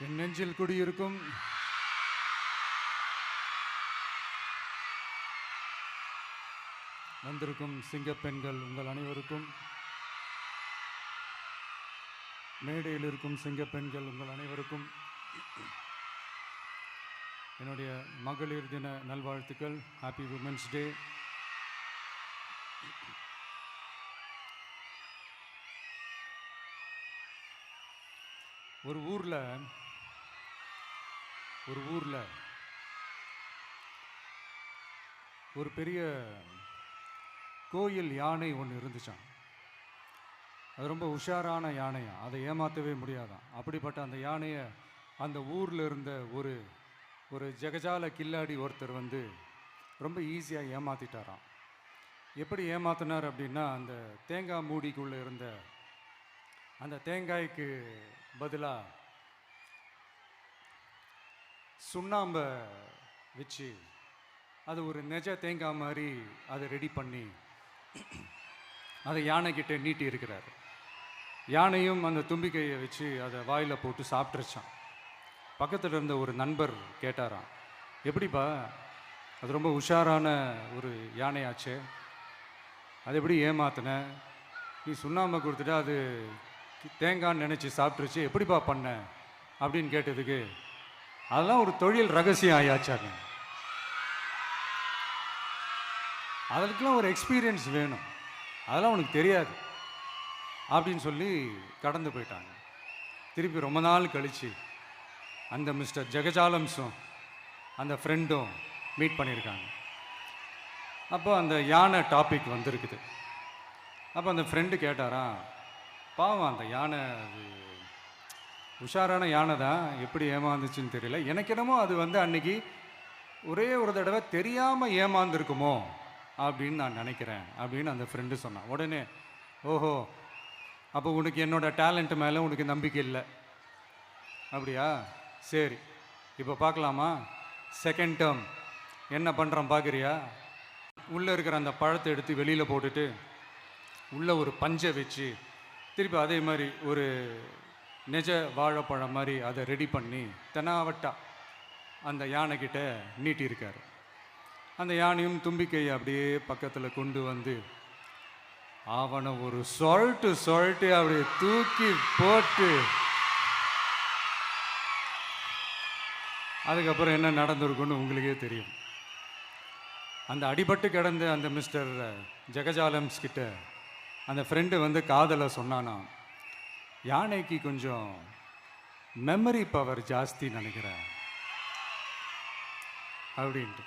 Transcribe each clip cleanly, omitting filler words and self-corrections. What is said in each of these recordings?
என் நெஞ்சில் குடியிருக்கும் வந்திருக்கும் சிங்கப்பெண்கள் உங்கள் அனைவருக்கும், மேடையில் இருக்கும் சிங்கப்பெண்கள் உங்கள் அனைவருக்கும் என்னுடைய மகளிர் தின நல்வாழ்த்துக்கள். Happy women's day. ஒரு ஊரில் ஒரு பெரிய கோயில் யானை ஒன்று இருந்துச்சான். அது ரொம்ப உஷாரான யானையா, அதை ஏமாற்றவே முடியாதான். அப்படிப்பட்ட அந்த யானையை அந்த ஊரில் இருந்த ஒரு ஜெகஜால கில்லாடி ஒருத்தர் வந்து ரொம்ப ஈஸியாக ஏமாற்றிட்டாராம். எப்படி ஏமாத்தினார் அப்படின்னா, அந்த தேங்காய் மூடிக்குள்ளே இருந்த அந்த தேங்காய்க்கு பதிலாக சுண்ணாம்பை வச்சு அது ஒரு நெஜ தேங்காய் மாதிரி அதை ரெடி பண்ணி அதை யானைக்கிட்ட நீட்டி இருக்கிறாரு. யானையும் அந்த தும்பிக்கையை வச்சு அதை வாயில் போட்டு சாப்பிட்ருச்சான். பக்கத்தில் இருந்த ஒரு நண்பர் கேட்டாராம், எப்படிப்பா, அது ரொம்ப உஷாரான ஒரு யானையாச்சே, அது எப்படி ஏமாத்தின? நீ சுண்ணாம்பை கொடுத்துட்டா அது தேங்காய்ன்னு நினச்சி சாப்பிட்ருச்சு, எப்படிப்பா பண்ண அப்படின்னு கேட்டதுக்கு, அதெல்லாம் ஒரு தொழில் ரகசியம் ஆயாச்சாங்க, அதுக்கெல்லாம் ஒரு எக்ஸ்பீரியன்ஸ் வேணும், அதெல்லாம் உனக்கு தெரியாது அப்படின்னு சொல்லி கடந்து போயிட்டாங்க. திருப்பி ரொம்ப நாள் கழித்து அந்த மிஸ்டர் ஜெகஜாலம்ஸும் அந்த ஃப்ரெண்டும் மீட் பண்ணியிருக்காங்க. அப்போ அந்த யானை டாபிக் வந்திருக்குது. அப்போ அந்த ஃப்ரெண்டு கேட்டாராம், பாவம் அந்த யானை அது உஷாரான யானை தான், எப்படி ஏமாந்துச்சுன்னு தெரியல, எனக்கு என்னமோ அது வந்து அன்னைக்கு ஒரே ஒரு தடவை தெரியாமல் ஏமாந்துருக்குமோ அப்படின்னு நான் நினைக்கிறேன் அப்படின்னு அந்த ஃப்ரெண்டு சொன்னான். உடனே, ஓஹோ, அப்போ உனக்கு என்னோட டேலண்ட் மேலே உனக்கு நம்பிக்கை இல்லை அப்படியா, சரி இப்போ பார்க்கலாமா, செகண்ட் டேர்ம் என்ன பண்ணுறான் பார்க்குறியா, உள்ளே இருக்கிற அந்த பழத்தை எடுத்து வெளியில் போட்டுட்டு உள்ளே ஒரு பஞ்சை வச்சு திருப்பி அதே மாதிரி ஒரு நெஜ வாழைப்பழம் மாதிரி அதை ரெடி பண்ணி தெனாவட்டா அந்த யானைக்கிட்ட நீட்டியிருக்காரு. அந்த யானையும் தும்பிக்கையை அப்படியே பக்கத்தில் கொண்டு வந்து அவனை ஒரு சொல்லிட்டு அப்படியே தூக்கி போட்டு, அதுக்கப்புறம் என்ன நடந்திருக்குன்னு உங்களுக்கே தெரியும். அந்த அடிபட்டு கிடந்த அந்த மிஸ்டர் ஜெகஜாலம்ஸ் கிட்ட அந்த ஃப்ரெண்டு வந்து காதலை சொன்னானா, யானைக்கு கொஞ்சம் மெமரி பவர் ஜாஸ்தி நினைக்கிறேன் அப்படின்ட்டு.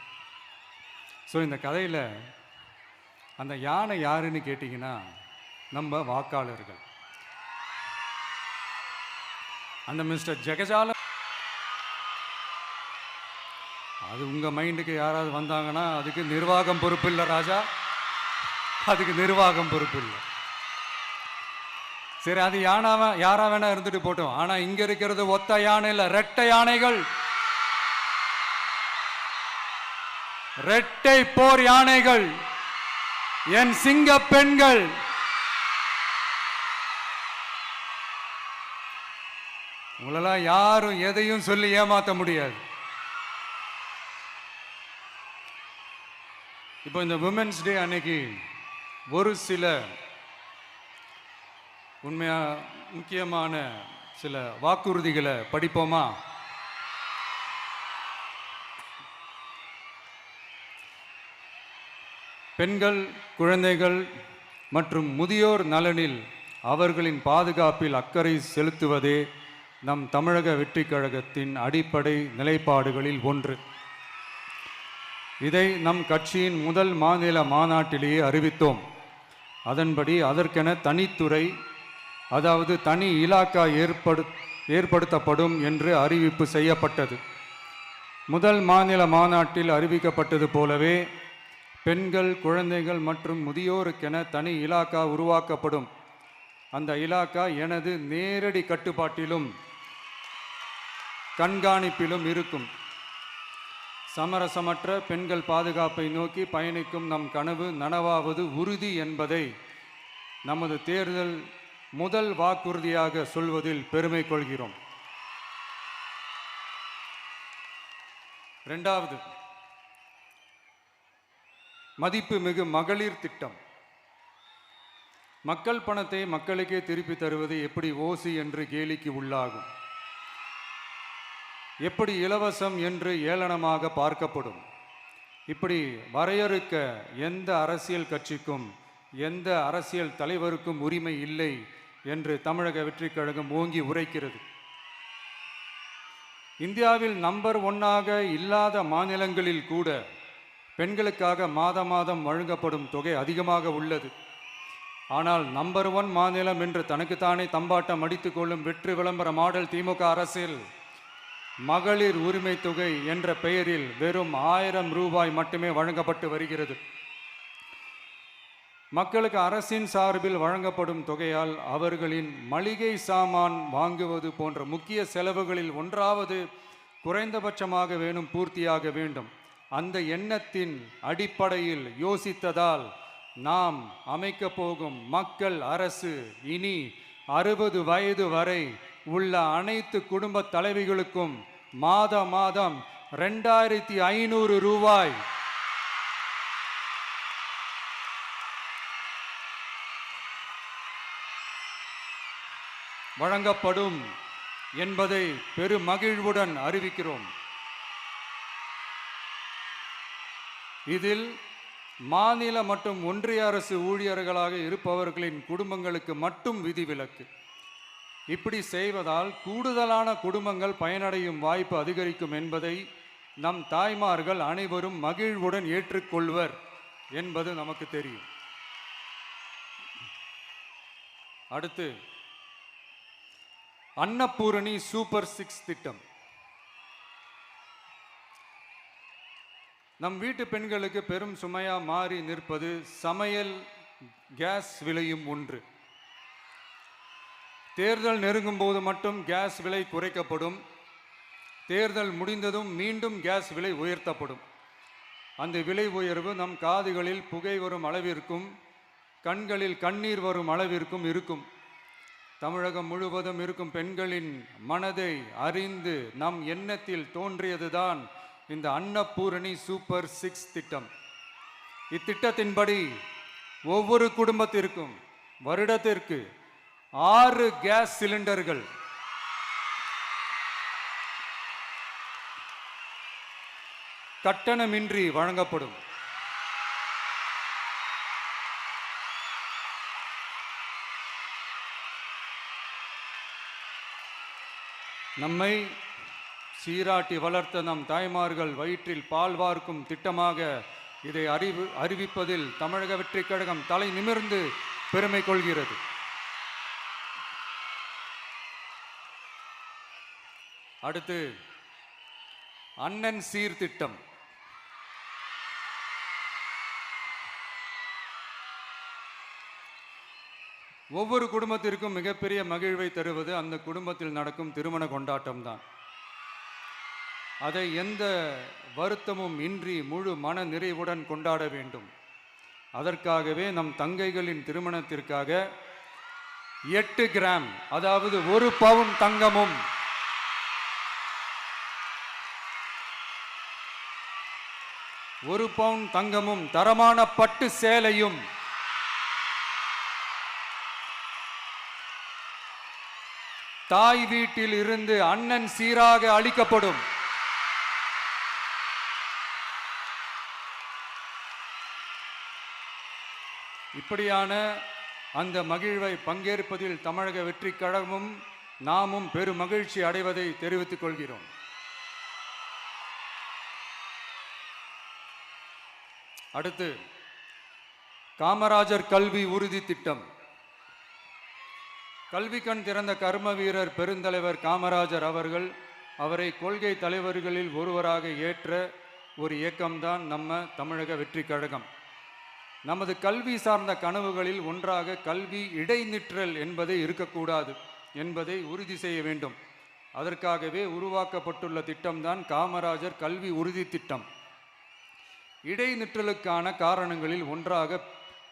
ஸோ இந்த கதையில் அந்த யானை யாருன்னு கேட்டிங்கன்னா, நம்ம வாக்காளர்கள். அந்த மிஸ்டர் ஜெகஜாலம், அது உங்கள் மைண்டுக்கு யாராவது வந்தாங்கன்னா அதுக்கு நிர்வாகம் பொறுப்பு இல்லை ராஜா, அதுக்கு நிர்வாகம் பொறுப்பு இல்லை. சரி, அது யாரா வேணா இருந்துட்டு போட்டோம். ஆனால் இங்கே இருக்கிறது ஒத்த யானை இல்லை, ரெட்டை யானைகள், ரெட்டை போர் யானைகள், என் சிங்க பெண்கள். உங்களெல்லாம் யாரும் எதையும் சொல்லி ஏமாற்ற முடியாது. இப்போ இந்த விமென்ஸ் டே அன்னைக்கு ஒரு சில முக்கியமான சில வாக்குறுதிகளை படிப்போமா? பெண்கள், குழந்தைகள் மற்றும் முதியோர் நலனில் அவர்களின் பாதுகாப்பில் அக்கறை செலுத்துவதே நம் தமிழக வெற்றிக் கழகத்தின் அடிப்படை நிலைப்பாடுகளில் ஒன்று. இதை நம் கட்சியின் முதல் மாநில மாநாட்டிலேயே அறிவித்தோம். அதன்படி அதற்கென தனித்துறை, அதாவது தனி இலாக்கா ஏற்படுத்தப்படும் என்று அறிவிப்பு செய்யப்பட்டது. முதல் மாநில மாநாட்டில் அறிவிக்கப்பட்டது போலவே பெண்கள், குழந்தைகள் மற்றும் முதியோருக்கென தனி இலாக்கா உருவாக்கப்படும். அந்த இலாக்கா எனது நேரடி கட்டுப்பாட்டிலும் கண்காணிப்பிலும் இருக்கும். சமரசமற்ற பெண்கள் பாதுகாப்பை நோக்கி பயணிக்கும் நம் கனவு நனவாவது உறுதி என்பதை நமது தேர்தல் முதல் வாக்குறுதியாக சொல்வதில் பெருமை கொள்கிறோம். ரெண்டாவது, மதிப்புமிகு மகளிர் திட்டம். மக்கள் பணத்தை மக்களுக்கே திருப்பி தருவது எப்படி ஓசி என்று கேலிக்கு உள்ளாகும், எப்படி இலவசம் என்று ஏளனமாக பார்க்கப்படும். இப்படி வரையறுக்க எந்த அரசியல் கட்சிக்கும் எந்த அரசியல் தலைவருக்கும் உரிமை இல்லை என்று தமிழக வெற்றிக் கழகம் ஓங்கி உரைக்கிறது. இந்தியாவில் நம்பர் 1ஆக இல்லாத மாநிலங்களில் கூட பெண்களுக்காக மாதம் மாதம் வழங்கப்படும் தொகை அதிகமாக உள்ளது. ஆனால் நம்பர் 1 மாநிலம் என்று தனக்குத்தானே தம்பாட்டம் அடித்துக் கொள்ளும் வெற்றி விளம்பர மாடல் திமுக அரசில் மகளிர் உரிமை தொகை என்ற பெயரில் வெறும் 1000 ரூபாய் மட்டுமே வழங்கப்பட்டு வருகிறது. மக்களுக்கு அரசின் சார்பில் வழங்கப்படும் தொகையால் அவர்களின் மளிகை சாமான் வாங்குவது போன்ற முக்கிய செலவுகளில் ஒன்றாவது குறைந்தபட்சமாக வேணும் பூர்த்தியாக வேண்டும். அந்த எண்ணத்தின் அடிப்படையில் யோசித்ததால் நாம் அமைக்க போகும் மக்கள் அரசு இனி 60 வயது வரை உள்ள அனைத்து குடும்ப தலைவிகளுக்கும் மாதம் 2500 ரூபாய் வழங்கப்படும் என்பதை பெருமகிழ்வுடன் அறிவிக்கிறோம். இதில் மாநில மற்றும் ஒன்றிய அரசு ஊழியர்களாக இருப்பவர்களின் குடும்பங்களுக்கு மட்டும் விதிவிலக்கு. இப்படி செய்வதால் கூடுதலான குடும்பங்கள் பயனடையும் வாய்ப்பு அதிகரிக்கும் என்பதை நம் தாய்மார்கள் அனைவரும் மகிழ்வுடன் ஏற்றுக்கொள்வர் என்பது நமக்கு தெரியும். அடுத்து, அன்னபூரணி சூப்பர் 6 திட்டம். நம் வீட்டு பெண்களுக்கு பெரும் சுமையா மாறி நிற்பது சமையல் கேஸ் விலையும் ஒன்று. தேர்தல் நெருங்கும் போது மட்டும் கேஸ் விலை குறைக்கப்படும், தேர்தல் முடிந்ததும் மீண்டும் கேஸ் விலை உயர்த்தப்படும். அந்த விலை உயர்வு நம் காதுகளில் புகை வரும் அளவிற்கும் கண்களில் கண்ணீர் வரும் அளவிற்கும் இருக்கும். தமிழகம் முழுவதும் இருக்கும் பெண்களின் மனதை அறிந்து நம் எண்ணத்தில் தோன்றியதுதான் இந்த அன்னபூரணி சூப்பர் 6 திட்டம். இத்திட்டத்தின்படி ஒவ்வொரு குடும்பத்திற்கும் வருடத்திற்கு 6 கேஸ் சிலிண்டர்கள் கட்டணமின்றி வழங்கப்படும். நம்மை சீராட்டி வளர்த்த நம் தாய்மார்கள் வயிற்றில் பால் வார்க்கும் திட்டமாக இதை அறிவிப்பதில் தமிழக வெற்றிக் கழகம் தலை நிமிர்ந்து பெருமை கொள்கிறது. அடுத்து, அண்ணன் சீர்திட்டம். ஒவ்வொரு குடும்பத்திற்கும் மிகப்பெரிய மகிழ்வை தருவது அந்த குடும்பத்தில் நடக்கும் திருமண கொண்டாட்டம் தான். அதை எந்த வருத்தமும் இன்றி முழு மன நிறைவுடன் கொண்டாட வேண்டும். அதற்காகவே நம் தங்கைகளின் திருமணத்திற்காக 8 கிராம், அதாவது 1 பவுன் தங்கமும் 1 பவுன் தங்கமும் தரமான பட்டு சேலையும் தாய் வீட்டில் இருந்து அண்ணன் சீராக அளிக்கப்படும். இப்படியான அந்த மகிழ்வை பங்கேற்பதில் தமிழக வெற்றிக் கழகமும் நாமும் பெரும் மகிழ்ச்சி அடைவதை தெரிவித்துக் கொள்கிறோம். அடுத்து, காமராஜர் கல்வி உறுதி திட்டம். கல்வி கண் திறந்த கர்ம வீரர் பெருந்தலைவர் காமராஜர் அவரை கொள்கை தலைவர்களில் ஒருவராக ஏற்ற ஒரு இயக்கம்தான் நம்ம தமிழக வெற்றிக் கழகம். நமது கல்வி சார்ந்த கனவுகளில் ஒன்றாக கல்வி இடைநிற்றல் என்பதை இருக்கக்கூடாது என்பதை உறுதி செய்ய வேண்டும். அதற்காகவே உருவாக்கப்பட்டுள்ள திட்டம்தான் காமராஜர் கல்வி உறுதி திட்டம். இடைநிற்றலுக்கான காரணங்களில் ஒன்றாக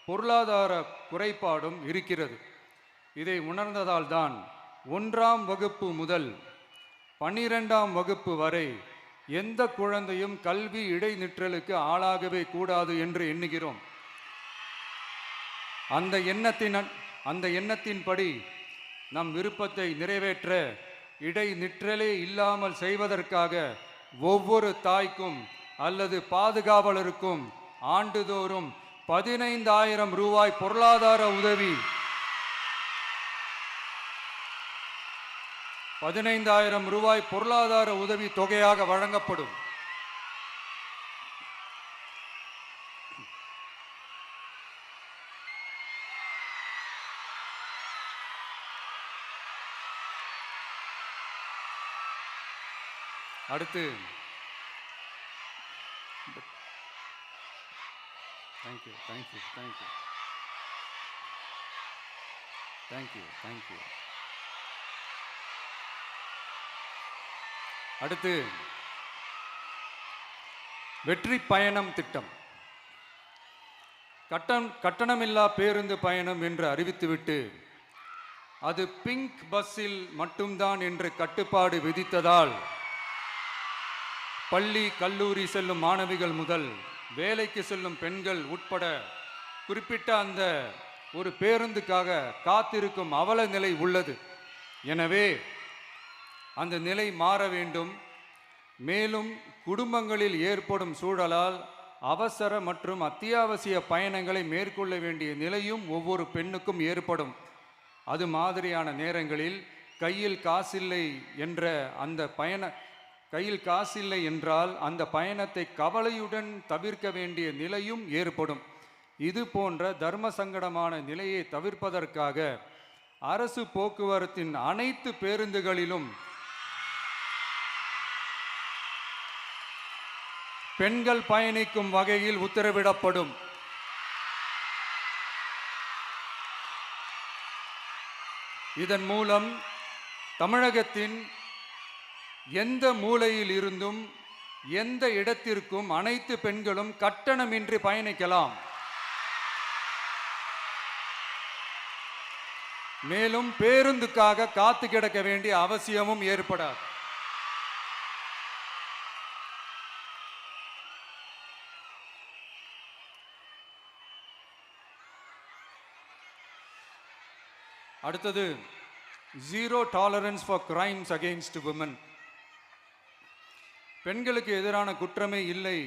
பொருளாதார குறைபாடும் இருக்கிறது. இதை உணர்ந்ததால் தான் 1ஆம் வகுப்பு முதல் 12ஆம் வகுப்பு வரை எந்த குழந்தையும் கல்வி இடைநிற்றலுக்கு ஆளாகவே கூடாது என்று எண்ணுகிறோம். அந்த எண்ணத்தின்படி நம் விருப்பத்தை நிறைவேற்ற இடைநிற்றலே இல்லாமல் செய்வதற்காக ஒவ்வொரு தாய்க்கும் அல்லது பாதுகாவலருக்கும் ஆண்டுதோறும் 15,000 ரூபாய் பொருளாதார உதவி 15,000 ரூபாய் பொருளாதார உதவி தொகையாக வழங்கப்படும். அடுத்து thank you thank you thank you thank you thank you. அடுத்து வெற்றி பயணம் திட்டம். கட்டணமில்லா பேருந்து பயணம் என்று அறிவித்துவிட்டு அது பிங்க் பஸ்ஸில் மட்டும்தான் என்று கட்டுப்பாடு விதித்ததால் பள்ளி கல்லூரி செல்லும் மாணவிகள் முதல் வேலைக்கு செல்லும் பெண்கள் உட்பட குறிப்பிட்ட அந்த ஒரு பேருந்துக்காக காத்திருக்கும் அவல நிலை உள்ளது. எனவே அந்த நிலை மாற வேண்டும். மேலும் குடும்பங்களில் ஏற்படும் சூழலால் அவசர மற்றும் அத்தியாவசிய பயணங்களை மேற்கொள்ள வேண்டிய நிலையும் ஒவ்வொரு பெண்ணுக்கும் ஏற்படும். அது மாதிரியான நேரங்களில் கையில் காசில்லை என்றால் அந்த பயணத்தை கவலையுடன் தவிர்க்க வேண்டிய நிலையும் ஏற்படும். இது போன்ற தர்ம சங்கடமான நிலையை தவிர்ப்பதற்காக அரசு போக்குவரத்தின் அனைத்து பேருந்துகளிலும் பெண்கள் பயணிக்கும் வகையில் உத்தரவிடப்படும். இதன் மூலம் தமிழகத்தின் எந்த மூலையில் இருந்தும் எந்த இடத்திற்கும் அனைத்து பெண்களும் கட்டணமின்றி பயணிக்கலாம். மேலும் பேருந்துக்காக காத்து கிடக்க வேண்டிய அவசியமும் ஏற்படாது. அடுத்தது zero tolerance for crimes against women. பெண்களுக்கு எதிரான குற்றமே இல்லை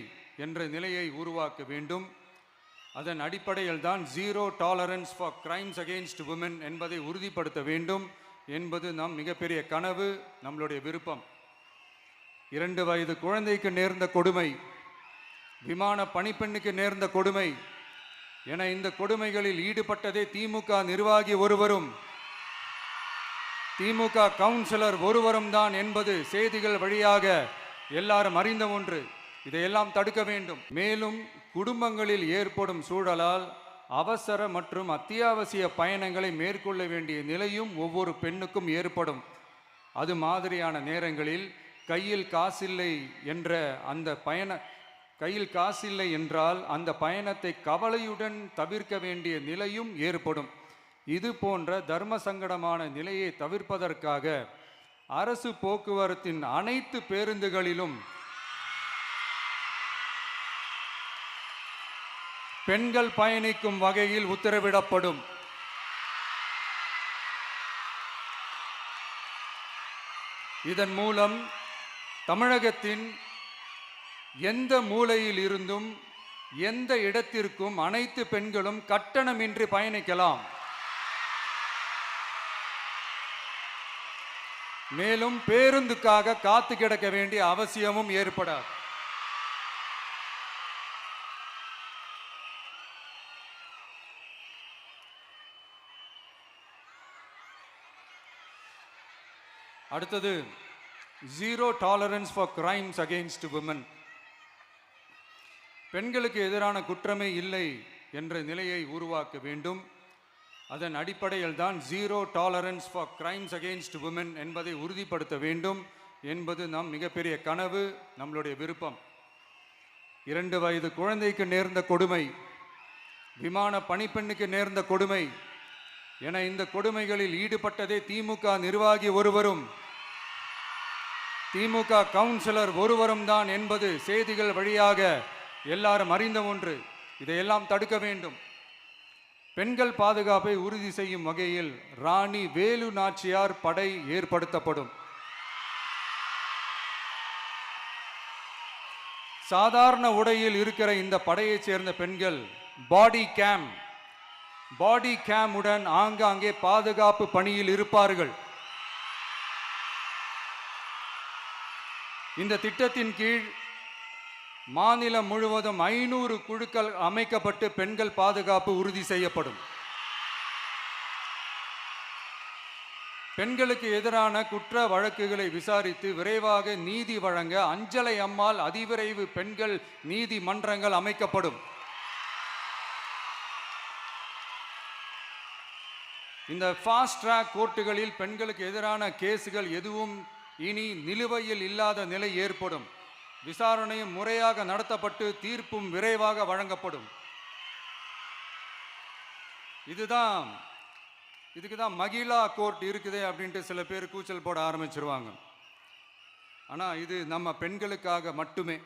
என்ற நிலையை உருவாக்க வேண்டும். அதன் அடிப்படையில் தான் zero tolerance for crimes against women என்பதை உறுதிப்படுத்த வேண்டும் என்பது நம் மிகப்பெரிய கனவு, நம்மளுடைய விருப்பம். 2 வயது குழந்தைக்கு நேர்ந்த கொடுமை, விமான பணிப்பெண்ணுக்கு நேர்ந்த கொடுமை என இந்த கொடுமைகளில் ஈடுபட்டதே திமுக நிர்வாகி ஒருவரும் திமுக கவுன்சிலர் ஒருவரும் தான் என்பது செய்திகள் வழியாக எல்லாரும் அறிந்த ஒன்று. இதையெல்லாம் தடுக்க வேண்டும். மேலும் குடும்பங்களில் ஏற்படும் சூழலால் அவசர மற்றும் அத்தியாவசிய பயணங்களை மேற்கொள்ள வேண்டிய நிலையும் ஒவ்வொரு பெண்ணுக்கும் ஏற்படும். அது மாதிரியான நேரங்களில் கையில் காசில்லை என்றால் அந்த பயணத்தை கவலையுடன் தவிர்க்க வேண்டிய நிலையும் ஏற்படும். இது போன்ற தர்ம சங்கடமான நிலையை தவிர்ப்பதற்காக அரசு போக்குவரத்தின் அனைத்து பேருந்துகளிலும் பெண்கள் பயணிக்கும் வகையில் உத்தரவிடப்படும். இதன் மூலம் தமிழகத்தின் எந்த மூலையில் இருந்தும் எந்த இடத்திற்கும் அனைத்து பெண்களும் கட்டணமின்றி பயணிக்கலாம். மேலும் பேருந்துக்காக காத்து கிடக்க வேண்டிய அவசியமும் ஏற்படாது. அடுத்தது zero tolerance for crimes against women. பெண்களுக்கு எதிரான குற்றமே இல்லை என்ற நிலையை உருவாக்க வேண்டும். அதன் அடிப்படையில் தான் zero tolerance for crimes against women என்பதை உறுதிப்படுத்த வேண்டும் என்பது நம் மிகப்பெரிய கனவு, நம்மளுடைய விருப்பம். 2 வயது குழந்தைக்கு நேர்ந்த கொடுமை, விமான பணிப்பெண்ணுக்கு நேர்ந்த கொடுமை என இந்த கொடுமைகளில் ஈடுபட்டதே திமுக நிர்வாகி ஒருவரும் திமுக கவுன்சிலர் ஒருவரும் தான் என்பது செய்திகள் வழியாக எல்லாரும் அறிந்த ஒன்று. இதையெல்லாம் தடுக்க வேண்டும். பெண்கள் பாதுகாப்பை உறுதி செய்யும் வகையில் ராணி வேலு நாச்சியார் படை ஏற்படுத்தப்படும். சாதாரண உடையில் இருக்கிற இந்த படையைச் சேர்ந்த பெண்கள் பாடி கேம் உடன் ஆங்காங்கே பாதுகாப்பு பணியில் இருப்பார்கள். இந்த திட்டத்தின் கீழ் மாநிலம் முழுவதும் 500 குழுக்கள் அமைக்கப்பட்டு பெண்கள் பாதுகாப்பு உறுதி செய்யப்படும். பெண்களுக்கு எதிரான குற்ற வழக்குகளை விசாரித்து விரைவாக நீதி வழங்க அஞ்சலை அம்மாள் அதிவிரைவு பெண்கள் நீதிமன்றங்கள் அமைக்கப்படும். இந்த ஃபாஸ்ட் ட்ராக் கோர்ட்டுகளில் பெண்களுக்கு எதிரான கேஸுகள் எதுவும் இனி நிலுவையில் இல்லாத நிலை ஏற்படும். விசாரணையும் முறையாக நடத்தப்பட்டு தீர்ப்பும் விரைவாக வழங்கப்படும். இதுக்கு தான் மகிழா கோர்ட் இருக்குது அப்படின்ட்டு சில பேர் கூச்சல் போட ஆரம்பிச்சிருவாங்க. ஆனால் இது நம்ம பெண்களுக்காக மட்டுமே.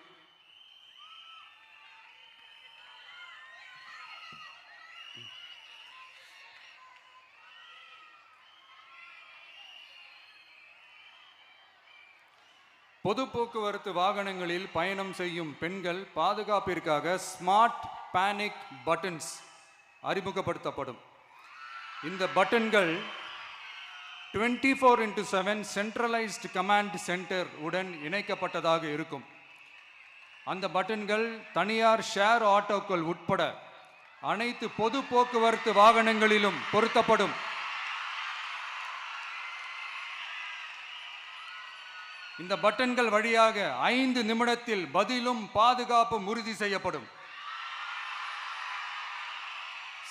பொது போக்குவரத்து வாகனங்களில் பயணம் செய்யும் பெண்கள் பாதுகாப்பிற்காக ஸ்மார்ட் பேனிக் பட்டன்ஸ் அறிமுகப்படுத்தப்படும். இந்த பட்டன்கள் 24/7 சென்ட்ரலைஸ்டு கமாண்ட் சென்டர் உடன் இணைக்கப்பட்டதாக இருக்கும். அந்த பட்டன்கள் தனியார் ஷேர் ஆட்டோக்கள் உட்பட அனைத்து பொது போக்குவரத்து வாகனங்களிலும் பொருத்தப்படும். இந்த பட்டன்கள் வழியாக 5 நிமிடத்தில் பதிலும் பாதுகாப்பும் உறுதி செய்யப்படும்.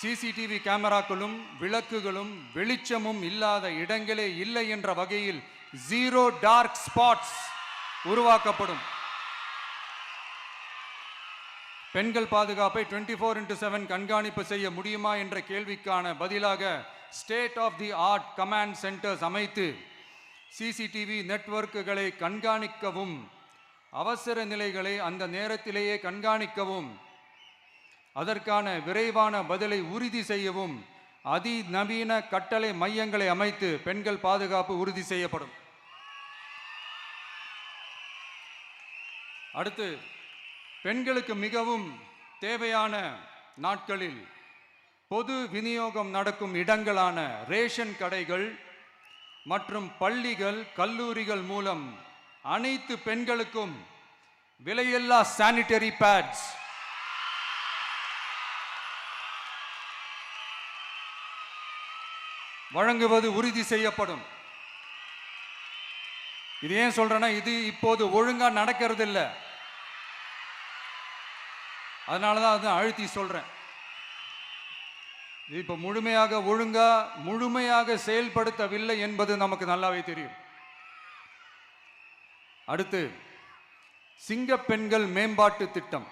சிசிடிவி கேமராக்களும் விளக்குகளும் வெளிச்சமும் இல்லாத இடங்களே இல்லை என்ற வகையில் 0 டார்க் ஸ்பாட்ஸ் உருவாக்கப்படும். பெண்கள் பாதுகாப்பை 24/7 கண்காணிப்பு செய்ய முடியுமா என்ற கேள்விக்கான பதிலாக state of the art command centers அமைத்து சிசிடிவி நெட்வொர்க்குகளை கண்காணிக்கவும் அவசர நிலைகளை அந்த நேரத்திலேயே கண்காணிக்கவும் அதற்கான விரைவான பதிலை உறுதி செய்யவும் அதிநவீன கட்டளை மையங்களை அமைத்து பெண்கள் பாதுகாப்பு உறுதி செய்யப்படும். அடுத்து, பெண்களுக்கு மிகவும் தேவையான நாட்களில் பொது விநியோகம் நடக்கும் இடங்களான ரேஷன் கடைகள் மற்றும் பள்ளிகள் கல்லூரிகள் மூலம் அனைத்து பெண்களுக்கும் விலையில்லா சானிட்டரி பேட்ஸ் வழங்குவது உறுதி செய்யப்படும். இது ஏன் சொல்றேன்னா, இது இப்போது ஒழுங்கா நடக்கிறது இல்லை. அதனாலதான் அதை அழுத்தி சொல்றேன். இப்போ முழுமையாக செயல்படுத்தவில்லை என்பது நமக்கு நல்லாவே தெரியும். அடுத்து, சிங்க பெண்கள் மேம்பாட்டு திட்டம்.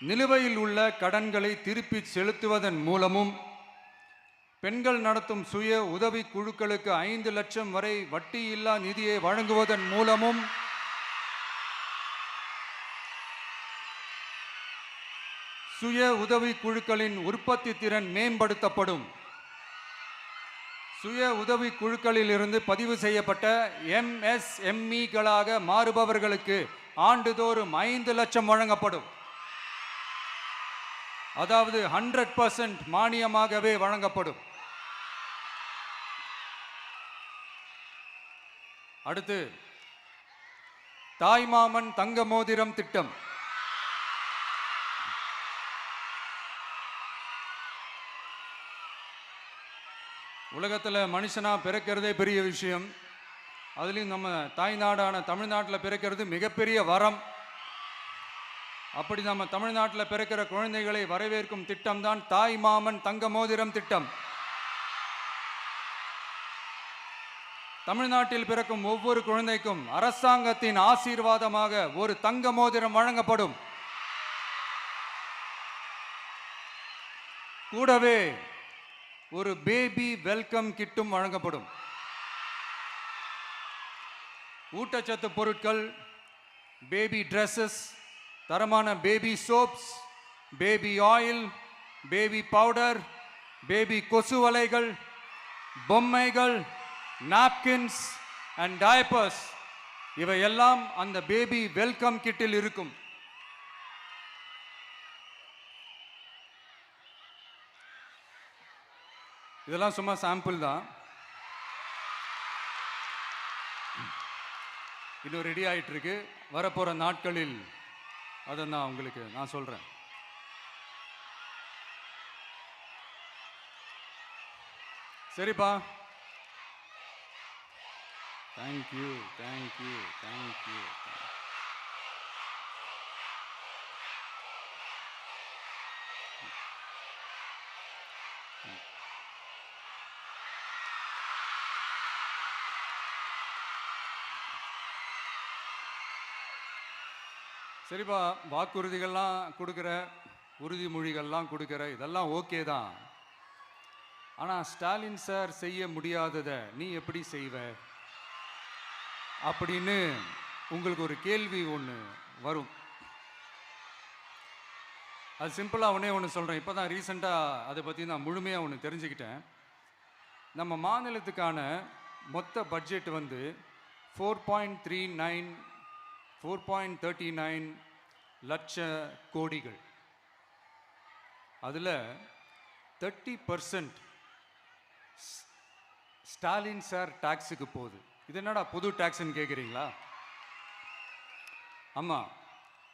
நிலுவையில் உள்ள கடன்களை திருப்பி செலுத்துவதன் மூலமும் பெண்கள் நடத்தும் சுய உதவி குழுக்களுக்கு 5 லட்சம் வரை வட்டியில்லா நிதியை வழங்குவதன் மூலமும் சுய உதவி குழுக்களின் உற்பத்தி திறன் மேம்படுத்தப்படும். சுய உதவி குழுக்களில் இருந்து பதிவு செய்யப்பட்ட MSMEகளாக மாறுபவர்களுக்கு ஆண்டுதோறும் 5 லட்சம் வழங்கப்படும். அதாவது 100% மானியமாகவே வழங்கப்படும். அடுத்து, தாய்மாமன் தங்க மோதிரம் திட்டம். உலகத்தில் மனுஷனா பிறக்கிறதே பெரிய விஷயம். அதுலேயும் நம்ம தாய்நாடான தமிழ்நாட்டில் பிறக்கிறது மிகப்பெரிய வரம். அப்படி நம்ம தமிழ்நாட்டில் பிறக்கிற குழந்தைகளை வரவேற்கும் திட்டம் தான் தாய் மாமன் தங்க மோதிரம் திட்டம். தமிழ்நாட்டில் பிறக்கும் ஒவ்வொரு குழந்தைக்கும் அரசாங்கத்தின் ஆசீர்வாதமாக ஒரு தங்க மோதிரம் வழங்கப்படும். கூடவே ஒரு பேபி வெல்கம் கிட்டும் வழங்கப்படும். ஊட்டச்சத்து பொருட்கள், பேபி ட்ரெஸ்ஸஸ், தரமான baby soaps, baby oil, baby powder, baby கொசு வலைகள், பொம்மைகள், நாப்கின்ஸ் அண்ட் டயப்பர்ஸ் இவையெல்லாம் அந்த பேபி வெல்கம் கிட்டில் இருக்கும். இதெல்லாம் சும்மா சாம்பிள் தான். இன்னும் ரெடி ஆயிட்டு இருக்கு. வரப்போற நாட்களில் அதை நான் உங்களுக்கு சொல்றேன். சரிப்பா, தேங்க்யூ தேங்க்யூ தேங்க்யூ. சரிப்பா, வாக்குறுதிகள்லாம் கொடுக்குற, உறுதிமொழிகள்லாம் கொடுக்குற, இதெல்லாம் ஓகே தான். ஆனால் ஸ்டாலின் சார் செய்ய முடியாததை நீ எப்படி செய்வ அப்படின்னு உங்களுக்கு ஒரு கேள்வி ஒன்று வரும். அது சிம்பிளாக ஒன்று சொல்கிறேன். இப்போ தான் ரீசெண்டாக அதை பற்றி நான் முழுமையாக ஒன்று தெரிஞ்சுக்கிட்டேன். நம்ம மாநிலத்துக்கான மொத்த பட்ஜெட் வந்து 4.39 லட்ச கோடிகள். அதில் 30% ஸ்டாலின் சார் டாக்ஸுக்கு போகுது. இது என்னடா புது டாக்ஸ்ன்னு கேட்குறீங்களா? ஆமாம்,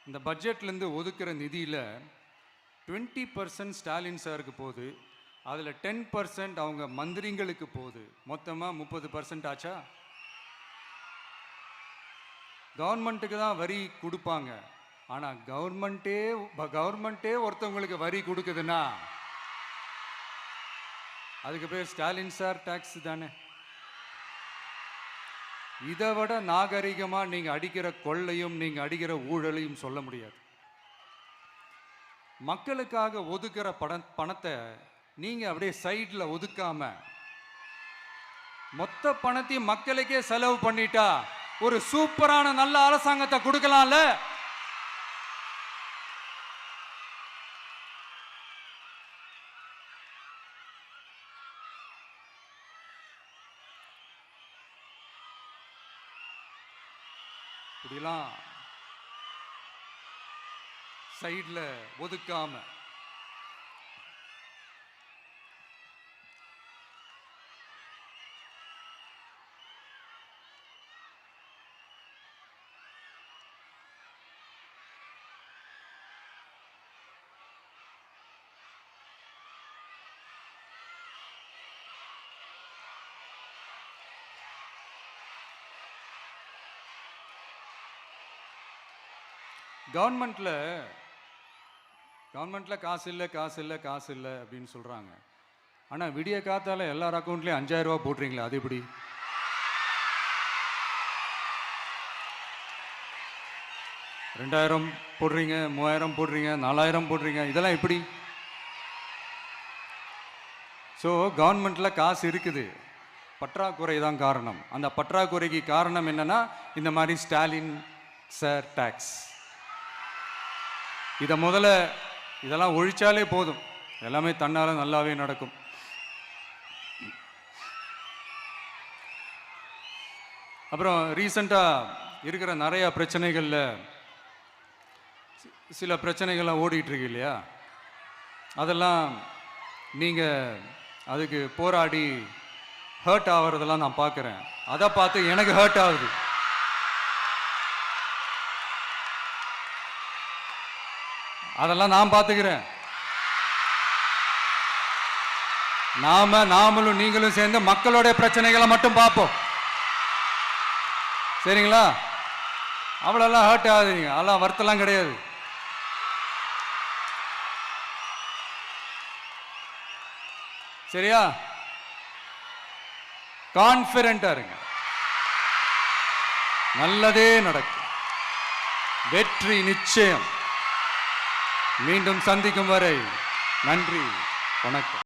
இந்த பட்ஜெட்லேருந்து ஒதுக்குற நிதியில் 20% ஸ்டாலின் சாருக்கு போகுது. அதில் 10% அவங்க மந்திரிங்களுக்கு போகுது. மொத்தமாக 30% ஆச்சா? கவர்மெண்ட்டுக்கு தான் வரி கொடுப்பாங்க. ஆனால் கவர்மெண்ட்டே ஒருத்தவங்களுக்கு வரி கொடுக்குதுன்னா அதுக்கு பேர் ஸ்டாலின் சார் டாக்ஸ் தானே. இதை விட நாகரிகமாக நீங்கள் அடிக்கிற கொள்ளையும் நீங்கள் அடிக்கிற ஊழலையும் சொல்ல முடியாது. மக்களுக்காக ஒதுக்குற பணத்தை நீங்கள் அப்படியே சைடில் ஒதுக்காம மொத்த பணத்தையும் மக்களுக்கே செலவு பண்ணிட்டா ஒரு சூப்பரான நல்ல அரசாங்கத்தை கொடுக்கலாம்ல. இப்படிலாம் சைடில் ஒதுக்காம கவர்மெண்ட்ல காசு இல்லை அப்படின்னு சொல்றாங்க. ஆனால் விடிய காத்தால எல்லார் அக்கௌண்ட்லேயும் 5000 ரூபா போட்டுறீங்களா? அது எப்படி? $2000 போடுறீங்க, 3000 போடுறீங்க, 4000 போடுறீங்க, இதெல்லாம் எப்படி? ஸோ கவர்மெண்ட்ல காசு இருக்குது, பற்றாக்குறை தான் காரணம். அந்த பற்றாக்குறைக்கு காரணம் என்னன்னா இந்த மாதிரி ஸ்டாலின் சார் டாக்ஸ். இதை முதல்ல இதெல்லாம் ஒழிச்சாலே போதும், எல்லாமே தன்னால நல்லாவே நடக்கும். அப்புறம் ரீசண்டாக இருக்கிற நிறைய பிரச்சனைகளில் சில பிரச்சனைகள்லாம் ஓடிட்டு இருக்கு இல்லையா? அதெல்லாம் நீங்கள் அதுக்கு போராடி ஹர்ட் ஆகிறதெல்லாம் நான் பார்க்குறேன். அதை பார்த்து எனக்கு ஹர்ட் ஆகுது. அதெல்லாம் நான் பார்த்துக்கிறேன். நாமளும் நீங்களும் சேர்ந்து மக்களுடைய பிரச்சனைகளை மட்டும் பார்ப்போம். சரிங்களா? அவ்வளோலாம் ஹர்ட் ஆகுதுங்க, அதெல்லாம் வருத்தலாம் கிடையாது. சரியா? கான்ஃபிடென்ட்டா இருங்க, நல்லதே நடக்கும், வெற்றி நிச்சயம். மீண்டும் சந்திக்கும் வரை நன்றி, வணக்கம்.